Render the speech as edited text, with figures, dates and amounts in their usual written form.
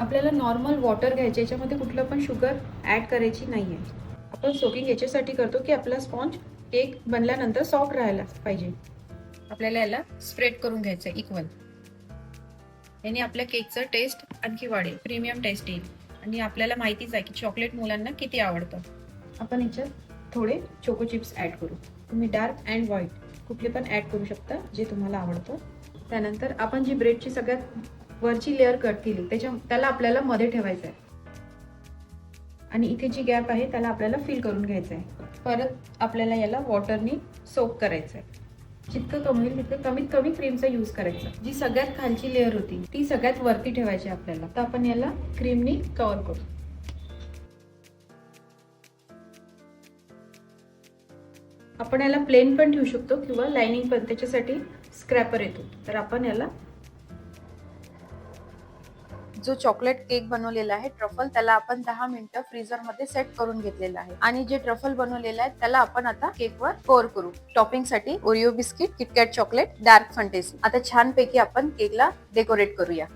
आपल्याला normal water घ्यायचे, याच्यामध्ये कुठलं पण शुगर ॲड करायची नाही आहे. आपण सोकिंग याच्यासाठी करतो की आपला स्पॉन्ज केक बनल्यानंतर सॉफ्ट राहायला पाहिजे. आपल्याला याला स्प्रेड करून घ्यायचं आहे इक्वल. याने आपल्या केकचं टेस्ट आणखी वाढेल, प्रीमियम टेस्ट येईल. आणि आपल्याला माहितीच आहे की चॉकलेट मुलांना किती आवडतं. आपण याच्यात थोडे चोको चिप्स ॲड करू. तुम्ही डार्क अँड व्हाईट कुठले पण ॲड करू शकता जे तुम्हाला आवडतं. त्यानंतर आपण जी ब्रेडची सगळ्यात वरची लेअर कट केली त्याला आपल्याला मध्ये ठेवायचं आहे. आणि इथे जी गॅप आहे त्याला आपल्याला फिल करून घ्यायचं आहे. परत आपल्याला याला वॉटरनी सोक करायचं आहे. जितकं कमी होईल तितकं कमीत कमी क्रीमचा यूज करायचा. जी सगळ्यात खालची लेअर होती ती सगळ्यात वरती ठेवायची आपल्याला. तर आपण याला क्रीमनी कव्हर करू. आपण याला प्लेन पण ठेवू शकतो किंवा लाइनिंग पण, त्याच्यासाठी स्क्रॅपर येतो. तर आपण याला जो चॉकलेट केक बनवलेला आहे ट्रफल, त्याला आपण 10 मिनिटं फ्रीझर मध्ये सेट करून घेतलेला आहे. आणि जे ट्रफल बनवलेलं आहे त्याला आपण आता केकवर पोर करू. टॉपिंग साठी Oreo biscuit, KitKat chocolate, dark fantasy. आता छानपैकी आपण केकला डेकोरेट करूया.